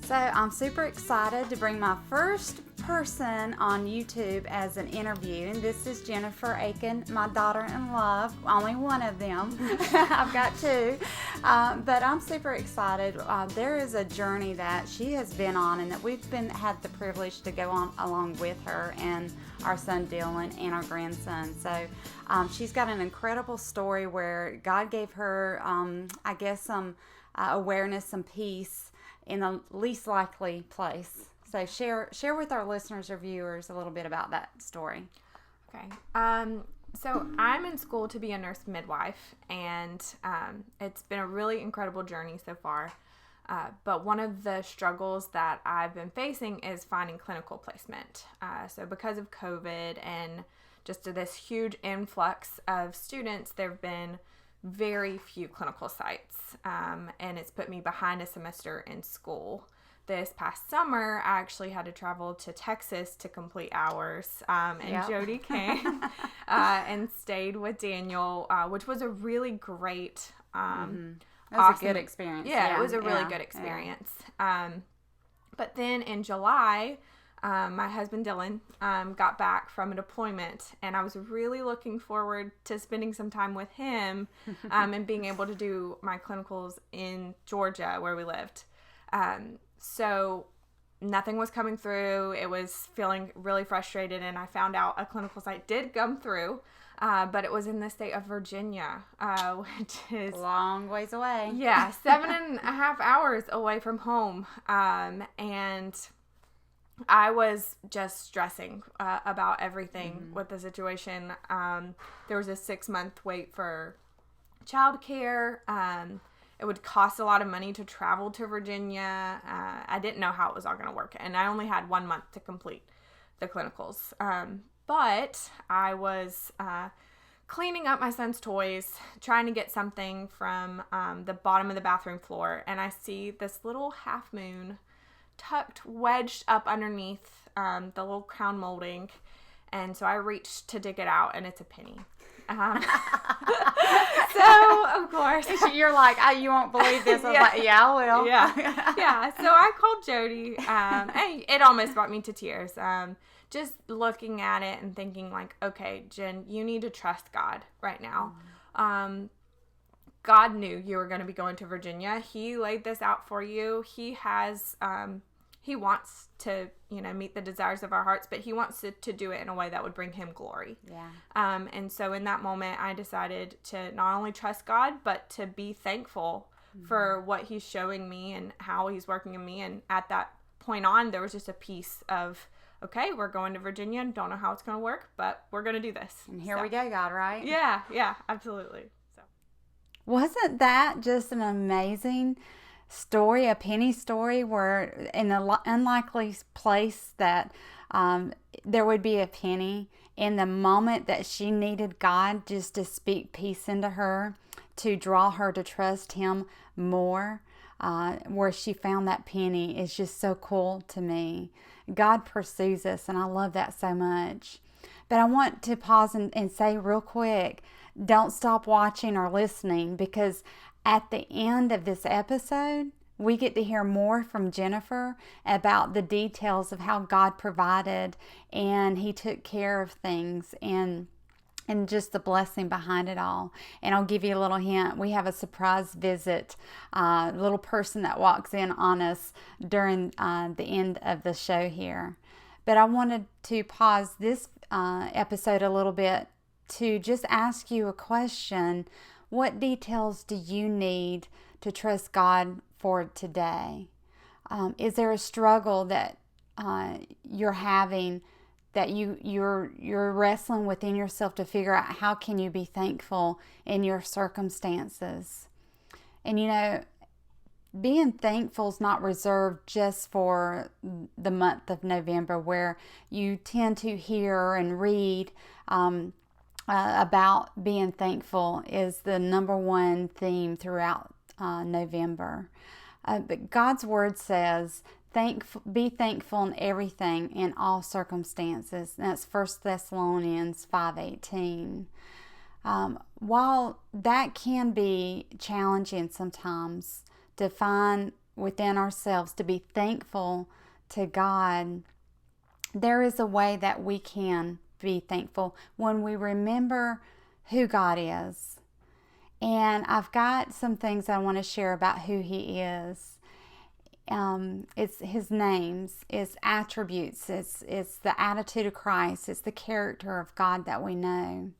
So I'm super excited to bring my first person on YouTube as an interview, and this is Jennifer Aiken, my daughter-in-law, only one of them. I've got two, but I'm super excited. There is a journey that she has been on and that we've had the privilege to go on along with her and our son Dylan and our grandson. So she's got an incredible story where God gave her, some awareness, some peace in the least likely place. So share with our listeners or viewers a little bit about that story. Okay. So I'm in school to be a nurse midwife, and it's been a really incredible journey so far. But one of the struggles that I've been facing is finding clinical placement. So because of COVID and just this huge influx of students, there have been very few clinical sites, and it's put me behind a semester in school. This past summer, I actually had to travel to Texas to complete hours, and Yep. Jodi came and stayed with Daniel, which was a really great, It was awesome, a good experience. Yeah, it was a really good experience. But then in July, my husband Dylan got back from a deployment, and I was really looking forward to spending some time with him and being able to do my clinicals in Georgia where we lived. So nothing was coming through. It was feeling really frustrated, and I found out a clinical site did come through, but it was in the state of Virginia, which is long ways away. Yeah, 7.5 hours away from home. And I was just stressing about everything with the situation. There was a 6-month wait for childcare. It would cost a lot of money to travel to Virginia. I didn't know how it was all going to work, and I only had 1 month to complete the clinicals. But I was cleaning up my son's toys, trying to get something from the bottom of the bathroom floor, and I see this little half moon wedged up underneath the little crown molding, and so I reached to dig it out, and it's a penny. So of course you're like, oh, you won't believe this. I was like, yeah, I will. Yeah. So I called Jodi, and it almost brought me to tears. Just looking at it and thinking like, okay, Jen, you need to trust God right now. God knew you were going to be going to Virginia. He laid this out for you. He has, he wants to, meet the desires of our hearts, but he wants to do it in a way that would bring him glory. Yeah. And so in that moment, I decided to not only trust God, but to be thankful for what he's showing me and how he's working in me. And at that point on, there was just a piece of, okay, we're going to Virginia and don't know how it's going to work, but we're going to do this. And here we go, God, right? Yeah, absolutely. So, wasn't that just an amazing story, a penny story, where in the unlikely place that there would be a penny in the moment that she needed God just to speak peace into her, to draw her to trust him more, where she found that penny is just so cool to me. God pursues us, and I love that so much. But I want to pause and say real quick, don't stop watching or listening, because at the end of this episode, we get to hear more from Jennifer about the details of how God provided and he took care of things and just the blessing behind it all. And I'll give you a little hint. We have a surprise visit, a little person that walks in on us during the end of the show here. But I wanted to pause this episode a little bit to just ask you a question. What details do you need to trust God for today? Is there a struggle that you're having, that you're wrestling within yourself to figure out how can you be thankful in your circumstances? And being thankful is not reserved just for the month of November, where you tend to hear and read about being thankful is the number one theme throughout November. But God's word says, be thankful in everything, in all circumstances. And that's 1 Thessalonians 5:18. While that can be challenging sometimes to find within ourselves to be thankful to God, there is a way that we can be thankful when we remember who God is. And I've got some things I want to share about who He is. It's His names, it's attributes, it's the attitude of Christ, it's the character of God that we know.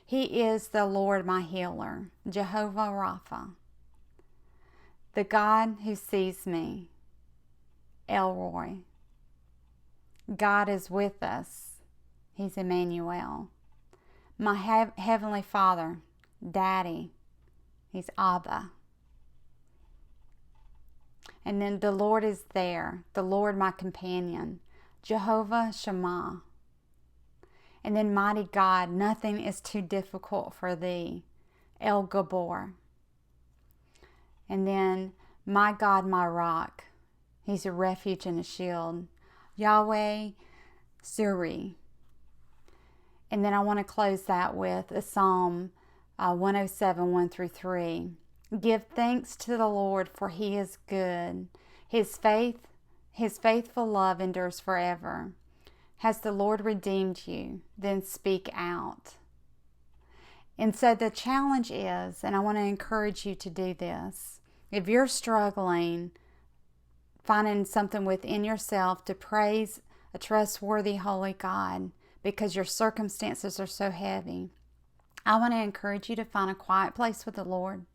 He is the Lord my healer, JEHOVAH RAPHA, the God who sees me, Elroy. God is with us. He's Emmanuel. My Heavenly Father, Daddy. He's Abba. And then the Lord is there. The Lord my companion, Jehovah Shammah. And then mighty God, nothing is too difficult for thee, El Gabor. And then my God, my rock. He's a refuge and a shield, Yahweh Suri. And then I want to close that with a Psalm 107, 1 through 3. Give thanks to the Lord, for He is good. His faithful love endures forever. Has the Lord redeemed you? Then speak out. And so the challenge is, and I want to encourage you to do this, if you're struggling, finding something within yourself to praise a trustworthy, holy God because your circumstances are so heavy, I want to encourage you to find a quiet place with the Lord.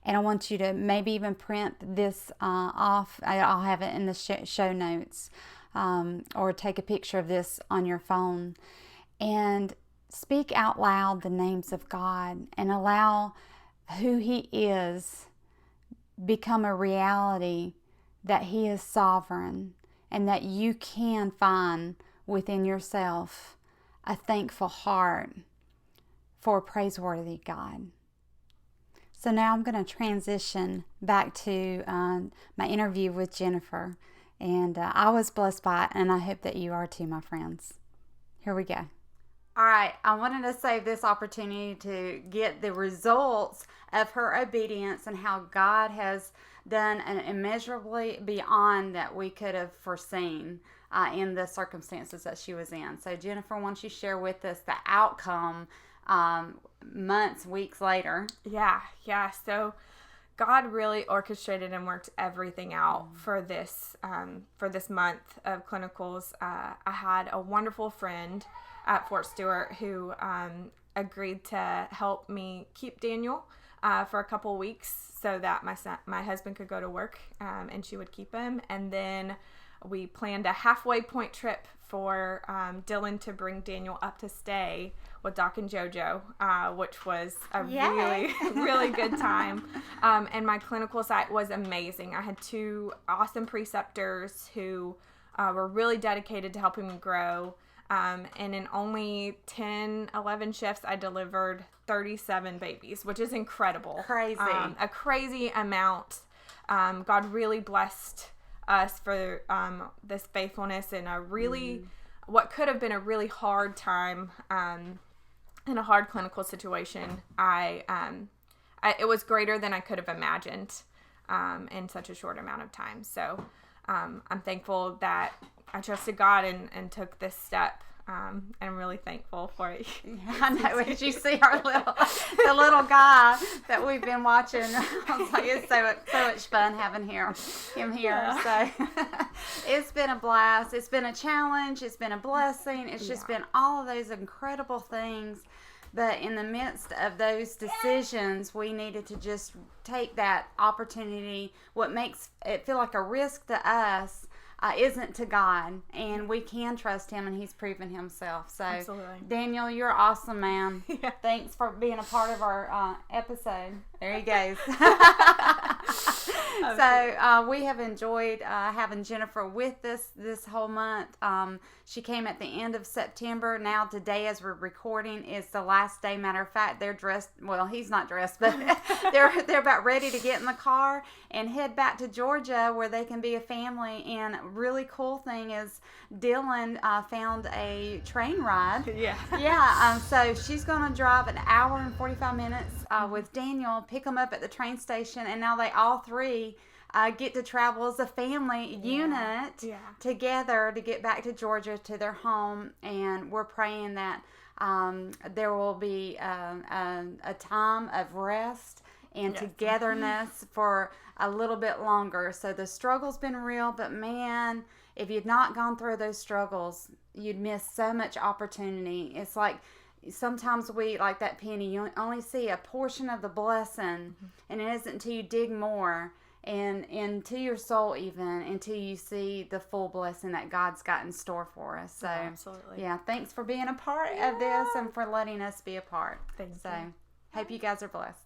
And I want you to maybe even print this off. I'll have it in the show notes, or take a picture of this on your phone. And speak out loud the names of God and allow who He is become a reality, that He is sovereign and that you can find within yourself a thankful heart for a praiseworthy God. So now I'm going to transition back to my interview with Jennifer. And I was blessed by it, and I hope that you are too, my friends. Here we go. All right, I wanted to save this opportunity to get the results of her obedience and how God has done an immeasurably beyond that we could have foreseen in the circumstances that she was in. So Jennifer, why don't you share with us the outcome months, weeks later? Yeah. So God really orchestrated and worked everything out for this month of clinicals. I had a wonderful friend at Fort Stewart who agreed to help me keep Daniel for a couple weeks so that my husband could go to work and she would keep him. And then we planned a halfway point trip for Dylan to bring Daniel up to stay with Doc and JoJo, which was a really, really good time. And my clinical site was amazing. I had 2 awesome preceptors who were really dedicated to helping me grow. And in only 10, 11 shifts, I delivered 37 babies, which is incredible. Crazy. A crazy amount. God really blessed us for this faithfulness in a really, what could have been a really hard time in a hard clinical situation. It was greater than I could have imagined in such a short amount of time. So I'm thankful that I trusted God and took this step. And I'm really thankful for it. I know. Did you see the little guy that we've been watching? I was like, it's so much fun having him here. Yeah. So it's been a blast. It's been a challenge. It's been a blessing. It's just been all of those incredible things. But in the midst of those decisions, we needed to just take that opportunity. What makes it feel like a risk to us isn't to God, and we can trust Him, and He's proven Himself. So, absolutely. Daniel, you're awesome, man. Yeah. Thanks for being a part of our episode. There he goes. So we have enjoyed having Jennifer with us this whole month. She came at the end of September. Now today, as we're recording, is the last day. Matter of fact, they're dressed. Well, he's not dressed, but they're about ready to get in the car and head back to Georgia, where they can be a family. And really cool thing is Dylan found a train ride. Yeah. So she's going to drive an hour and 45 minutes with Daniel, pick them up at the train station, and now they all three get to travel as a family unit together to get back to Georgia to their home. And we're praying that there will be a time of rest and togetherness for a little bit longer. So the struggle's been real, but man, if you'd not gone through those struggles, you'd miss so much opportunity. It's like sometimes we, like that penny, you only see a portion of the blessing, and it isn't until you dig more and into your soul even until you see the full blessing that God's got in store for us. So absolutely. Yeah, thanks for being a part of this and for letting us be a part. Thanks. Hope you guys are blessed.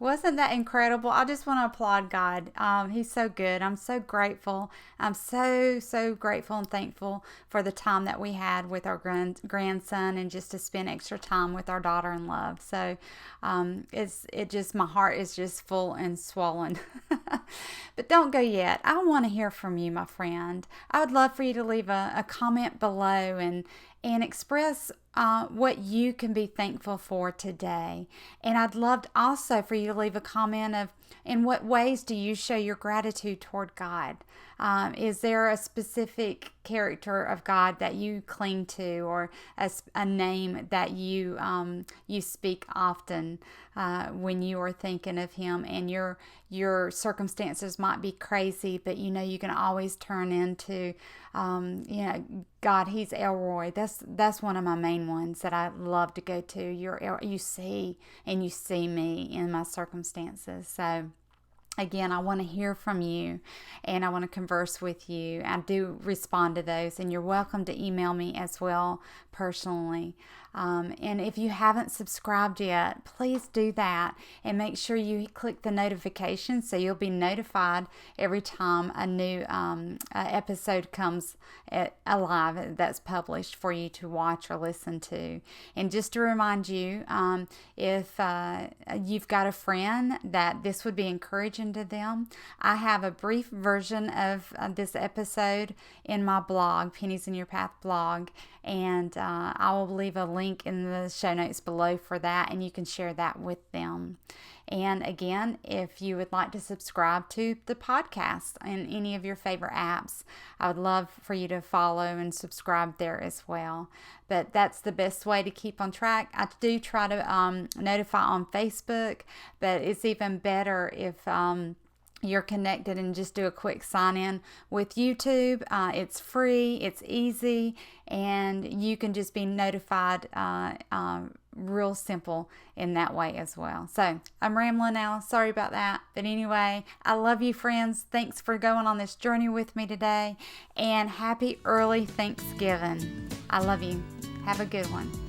Wasn't that incredible? I just want to applaud God. He's so good. I'm so grateful. I'm so grateful and thankful for the time that we had with our grandson and just to spend extra time with our daughter in love. So my heart is just full and swollen. But don't go yet. I want to hear from you, my friend. I would love for you to leave a comment below and express what you can be thankful for today. And I'd love also for you to leave a comment of in what ways do you show your gratitude toward God? Is there a specific character of God that you cling to, or a name that you speak often when you are thinking of Him, and your circumstances might be crazy, but you can always turn into God. He's Elroy. That's one of my main ones that I love to go to. You see me in my circumstances. So again, I want to hear from you and I want to converse with you. I do respond to those, and you're welcome to email me as well personally. And if you haven't subscribed yet, please do that and make sure you click the notification so you'll be notified every time a new episode comes alive that's published for you to watch or listen to. And just to remind you, if you've got a friend that this would be encouraging to them, I have a brief version of this episode in my blog, Pennies in Your Path blog, and I will leave a link in the show notes below for that, and you can share that with them. And again, if you would like to subscribe to the podcast in any of your favorite apps, I would love for you to follow and subscribe there as well. But that's the best way to keep on track. I do try to notify on Facebook, but it's even better if you're connected and just do a quick sign in with YouTube. It's free, it's easy, and you can just be notified real simple in that way as well. So I'm rambling now. Sorry about that. But anyway, I love you, friends. Thanks for going on this journey with me today, and happy early Thanksgiving. I love you. Have a good one.